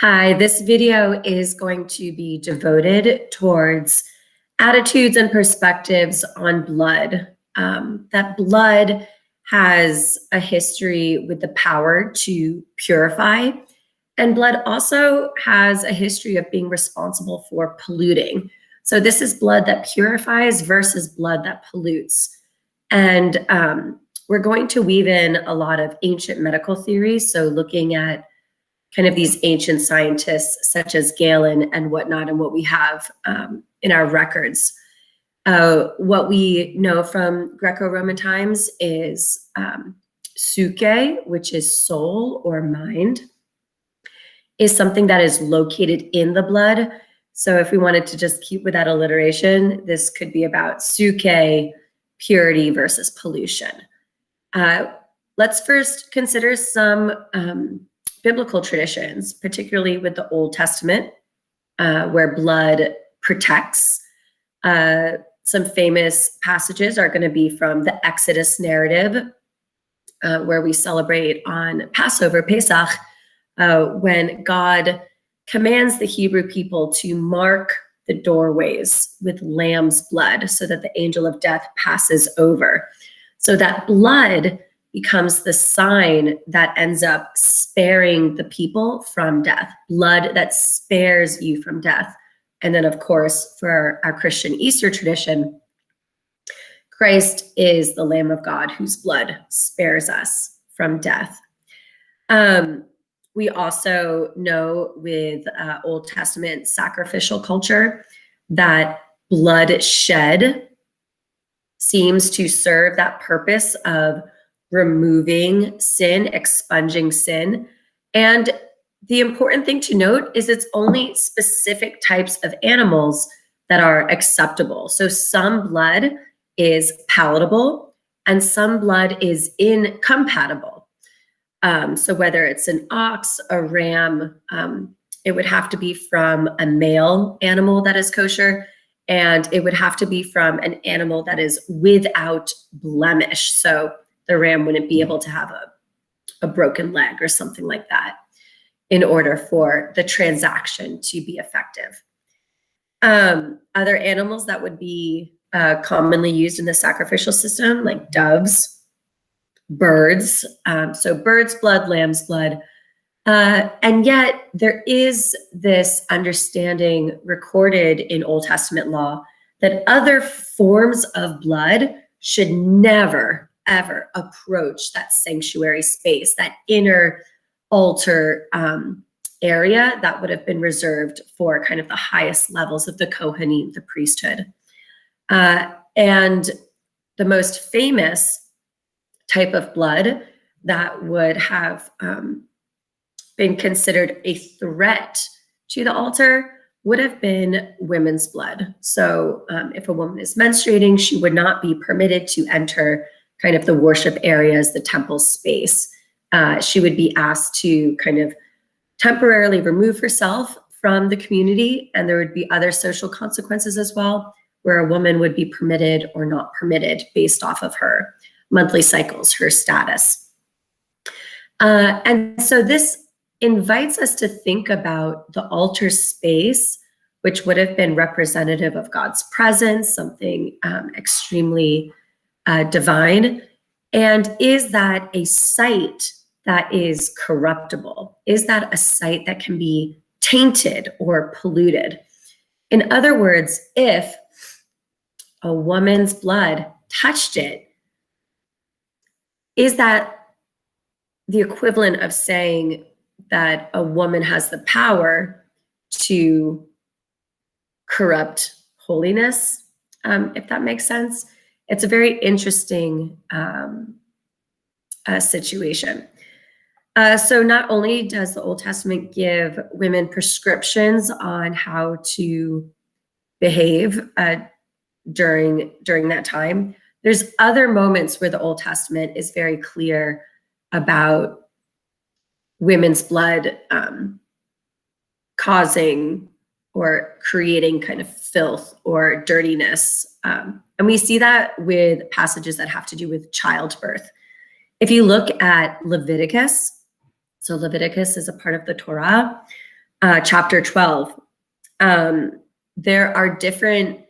Hi, this video is going to be devoted towards attitudes and perspectives on blood. That blood has a history with the power to purify, and blood also has a history of being responsible for polluting. So this is blood that purifies versus blood that pollutes. And we're going to weave in a lot of ancient medical theories, so looking at kind of these ancient scientists such as Galen and whatnot, and what we have in our records. What we know from Greco-Roman times is psyche, which is soul or mind, is something that is located in the blood. So if we wanted to just keep with that alliteration, this could be about psyche, purity versus pollution. Let's first consider some biblical traditions, particularly with the Old Testament, where blood protects. Some famous passages are going to be from the Exodus narrative, where we celebrate on Passover, Pesach, when God commands the Hebrew people to mark the doorways with lamb's blood so that the angel of death passes over. So that blood becomes the sign that ends up sparing the people from death, blood that spares you from death. And then, of course, for our Christian Easter tradition, Christ is the Lamb of God whose blood spares us from death. We also know with Old Testament sacrificial culture that blood shed seems to serve that purpose of removing sin, expunging sin. And the important thing to note is it's only specific types of animals that are acceptable. So some blood is palatable and some blood is incompatible. So whether it's an ox, a ram, it would have to be from a male animal that is kosher, and it would have to be from an animal that is without blemish. So the ram wouldn't be able to have a broken leg or something like that in order for the transaction to be effective. Other animals that would be commonly used in the sacrificial system, like doves, birds. So bird's blood, lamb's blood. And yet there is this understanding recorded in Old Testament law that other forms of blood should never, ever approach that sanctuary space, that inner altar area that would have been reserved for kind of the highest levels of the Kohanim, the priesthood. And the most famous type of blood that would have been considered a threat to the altar would have been women's blood. So if a woman is menstruating, she would not be permitted to enter kind of the worship areas, the temple space. She would be asked to kind of temporarily remove herself from the community, and there would be other social consequences as well, where a woman would be permitted or not permitted based off of her monthly cycles, her status. And so this invites us to think about the altar space, which would have been representative of God's presence, something extremely divine. And is that a site that is corruptible? Is that a site that can be tainted or polluted? In other words, if a woman's blood touched it, is that the equivalent of saying that a woman has the power to corrupt holiness, if that makes sense? It's a very interesting situation. So not only does the Old Testament give women prescriptions on how to behave during that time, there's other moments where the Old Testament is very clear about women's blood causing or creating kind of filth or dirtiness. And we see that with passages that have to do with childbirth. If you look at Leviticus, so Leviticus is a part of the Torah, chapter 12. There are different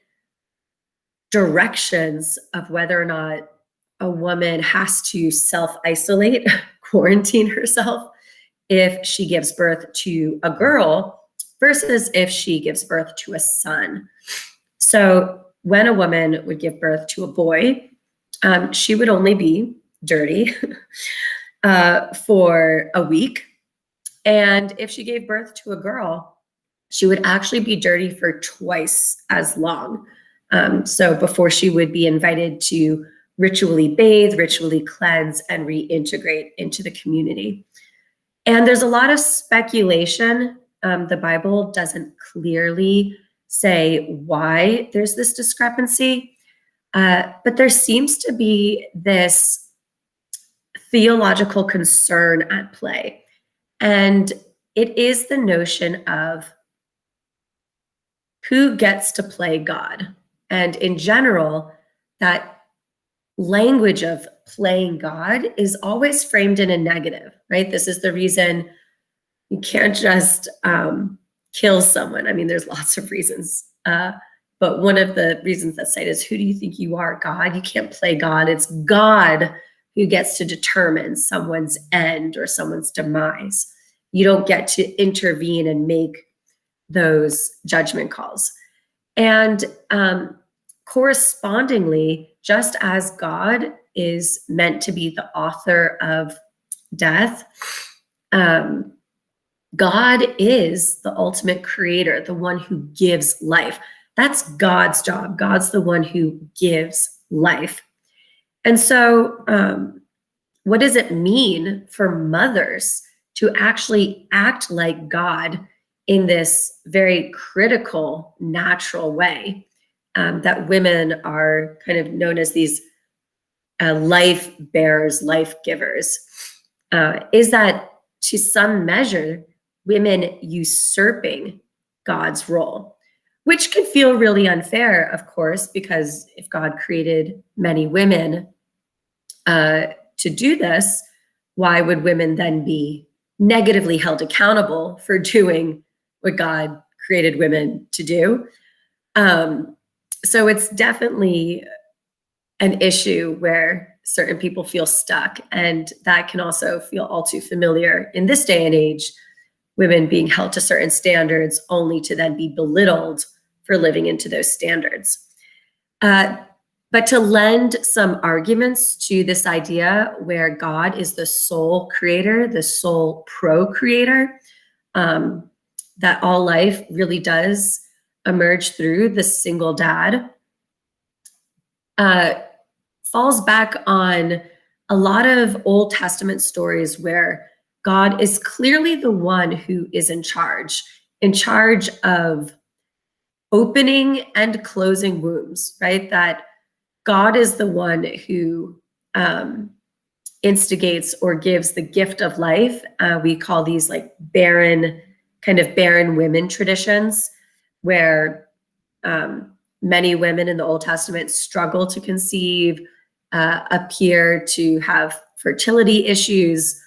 directions of whether or not a woman has to self-isolate, quarantine herself if she gives birth to a girl versus if she gives birth to a son. So when a woman would give birth to a boy, she would only be dirty for a week. And if she gave birth to a girl, she would actually be dirty for twice as long. So before she would be invited to ritually bathe, ritually cleanse, and reintegrate into the community. And there's a lot of speculation. The Bible doesn't clearly say why there's this discrepancy, but there seems to be this theological concern at play. And it is the notion of who gets to play God. And in general, that language of playing God is always framed in a negative, right? This is the reason you can't just kill someone. I mean, there's lots of reasons. But one of the reasons that's cited is, who do you think you are, God? You can't play God. It's God who gets to determine someone's end or someone's demise. You don't get to intervene and make those judgment calls. And correspondingly, just as God is meant to be the author of death, God is the ultimate creator, the one who gives life. That's God's job. God's the one who gives life. And so what does it mean for mothers to actually act like God in this very critical, natural way, that women are kind of known as these life bearers, life givers? Is that to some measure women usurping God's role, which can feel really unfair, of course, because if God created many women to do this, why would women then be negatively held accountable for doing what God created women to do? So it's definitely an issue where certain people feel stuck, and that can also feel all too familiar in this day and age, women being held to certain standards only to then be belittled for living into those standards. But to lend some arguments to this idea where God is the sole creator, the sole procreator, that all life really does emerge through the single dad, falls back on a lot of Old Testament stories where God is clearly the one who is in charge of opening and closing wombs, right? That God is the one who instigates or gives the gift of life. We call these like barren women traditions, where many women in the Old Testament struggle to conceive, appear to have fertility issues,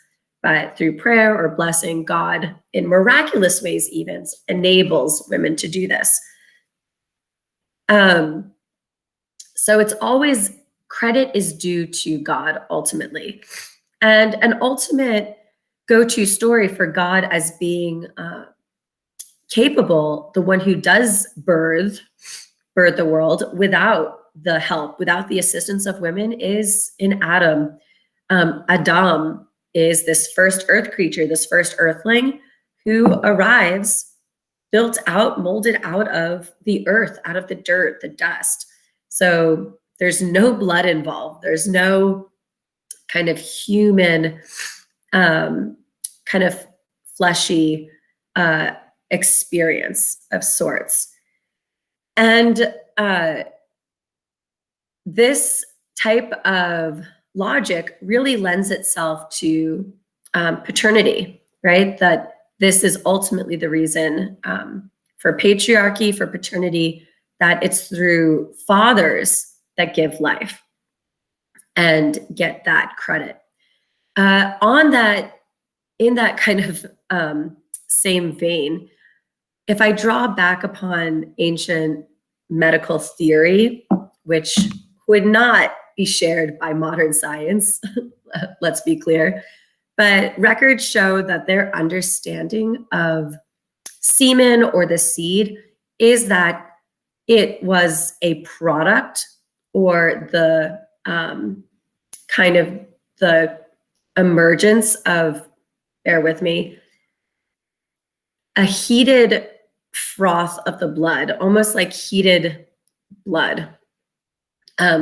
but through prayer or blessing, God, in miraculous ways even, enables women to do this. So it's always, credit is due to God ultimately. And an ultimate go-to story for God as being capable, the one who does birth the world without the help, without the assistance of women, is in Adam. Adam is this first earth creature, this first earthling who arrives built out, molded out of the earth, out of the dirt, the dust. So there's no blood involved. There's no kind of human, kind of fleshy experience of sorts. And this type of logic really lends itself to paternity, right? That this is ultimately the reason for patriarchy, for paternity, that it's through fathers that give life and get that credit. In that kind of same vein, if I draw back upon ancient medical theory, which would not be shared by modern science, let's be clear, but records show that their understanding of semen or the seed is that it was a product or the kind of the emergence of, bear with me, a heated froth of the blood, almost like heated blood.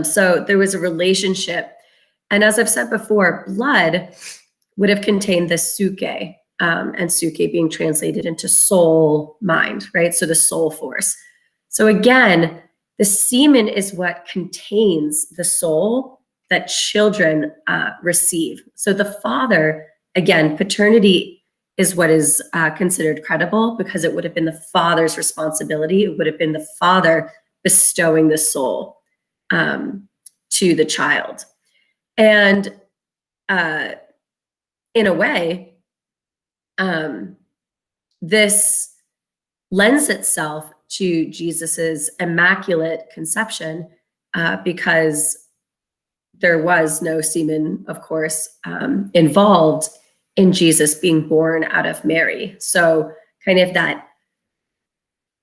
So there was a relationship. And as I've said before, blood would have contained the suke, and suke being translated into soul, mind, right? So the soul force. So again, the semen is what contains the soul that children receive. So the father, again, paternity is what is considered credible because it would have been the father's responsibility. It would have been the father bestowing the soul to the child. And in a way, this lends itself to Jesus's immaculate conception because there was no semen, of course, involved in Jesus being born out of Mary. So kind of that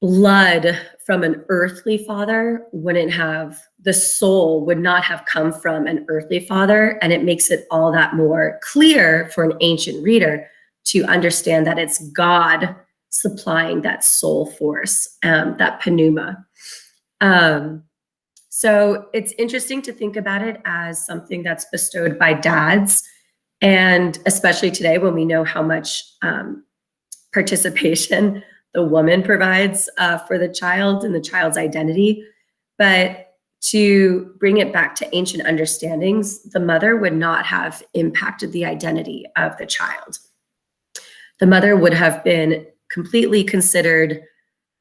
blood from an earthly father wouldn't have, the soul would not have come from an earthly father. And it makes it all that more clear for an ancient reader to understand that it's God supplying that soul force, that pneuma. So it's interesting to think about it as something that's bestowed by dads. And especially today when we know how much participation the woman provides for the child and the child's identity. But to bring it back to ancient understandings, the mother would not have impacted the identity of the child. The mother would have been completely considered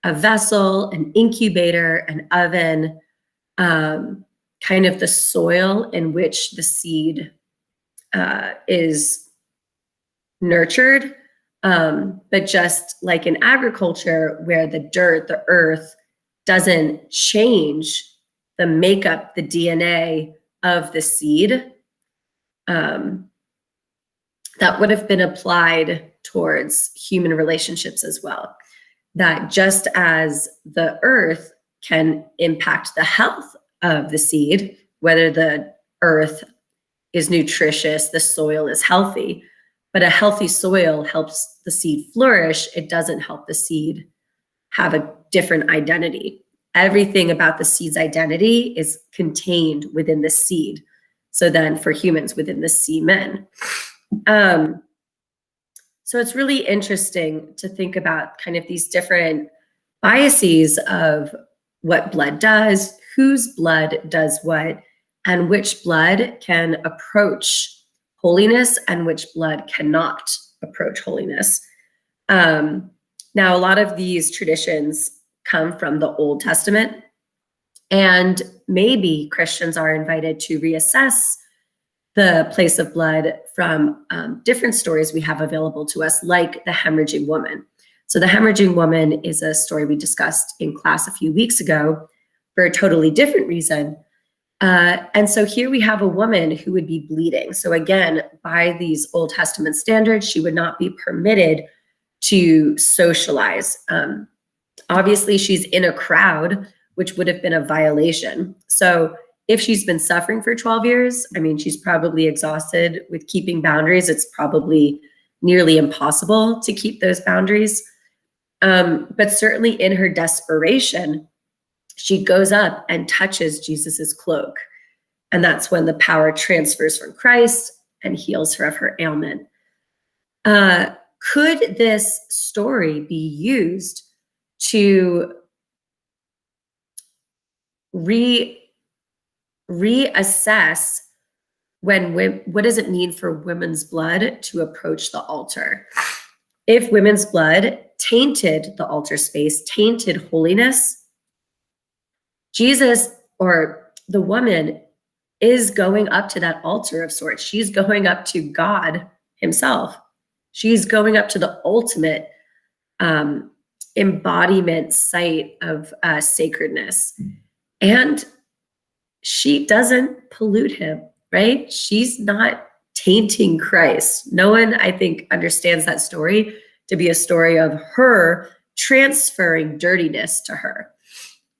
a vessel, an incubator, an oven, kind of the soil in which the seed is nurtured. But just like in agriculture, where the dirt, the earth doesn't change the makeup, the DNA of the seed, that would have been applied towards human relationships as well. That just as the earth can impact the health of the seed, whether the earth is nutritious, the soil is healthy, but a healthy soil helps the seed flourish. It doesn't help the seed have a different identity. Everything about the seed's identity is contained within the seed. So then for humans, within the semen. So it's really interesting to think about kind of these different biases of what blood does, whose blood does what, and which blood can approach holiness and which blood cannot approach holiness. Now, a lot of these traditions come from the Old Testament, and maybe Christians are invited to reassess the place of blood from different stories we have available to us, like the hemorrhaging woman. So the hemorrhaging woman is a story we discussed in class a few weeks ago for a totally different reason. And so here we have a woman who would be bleeding. So again, by these Old Testament standards, she would not be permitted to socialize. Obviously, she's in a crowd, which would have been a violation. So if she's been suffering for 12 years, I mean, she's probably exhausted with keeping boundaries. It's probably nearly impossible to keep those boundaries. But certainly in her desperation, she goes up and touches Jesus's cloak. And that's when the power transfers from Christ and heals her of her ailment. Could this story be used to reassess what does it mean for women's blood to approach the altar? If women's blood tainted the altar space, tainted holiness, Jesus or the woman is going up to that altar of sorts. She's going up to God himself. She's going up to the ultimate embodiment site of sacredness. And she doesn't pollute him, right? She's not tainting Christ. No one, I think, understands that story to be a story of her transferring dirtiness to her.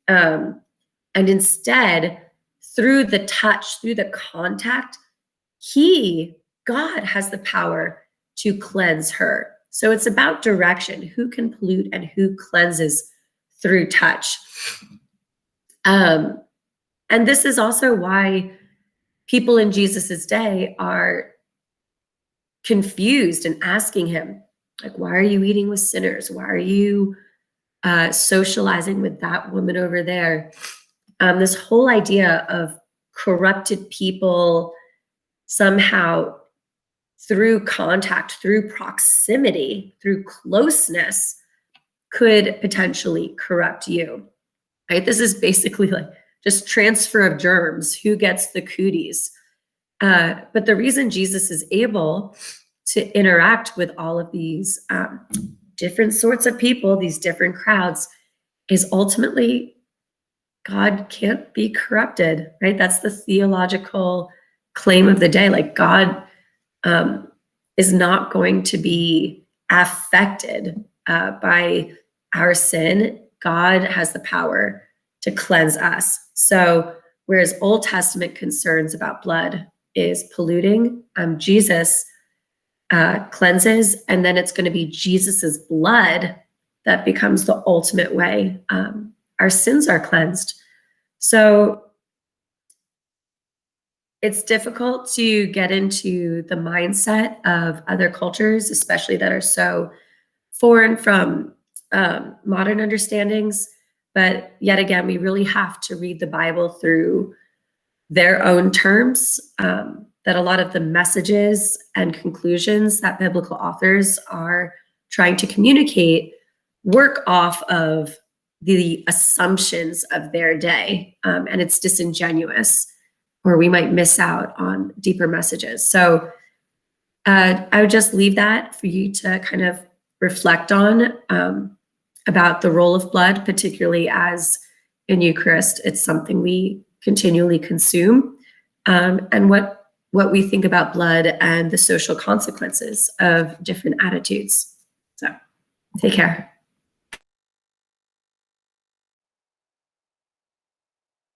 And instead, through the touch, through the contact, God has the power to cleanse her. So it's about direction, who can pollute and who cleanses through touch. And this is also why people in Jesus's day are confused and asking him, like, why are you eating with sinners? Why are you socializing with that woman over there? This whole idea of corrupted people somehow through contact, through proximity, through closeness could potentially corrupt you, right? This is basically like just transfer of germs. Who gets the cooties? But the reason Jesus is able to interact with all of these different sorts of people, these different crowds, is ultimately God can't be corrupted, right? That's the theological claim of the day. Like, God is not going to be affected by our sin. God has the power to cleanse us. So whereas Old Testament concerns about blood is polluting, Jesus cleanses, and then it's going to be Jesus's blood that becomes the ultimate way our sins are cleansed. So it's difficult to get into the mindset of other cultures, especially that are so foreign from modern understandings. But yet again, we really have to read the Bible through their own terms, that a lot of the messages and conclusions that biblical authors are trying to communicate work off of the assumptions of their day. And it's disingenuous, or we might miss out on deeper messages. So I would just leave that for you to kind of reflect on, about the role of blood, particularly as in Eucharist, it's something we continually consume, and what we think about blood and the social consequences of different attitudes. So take care.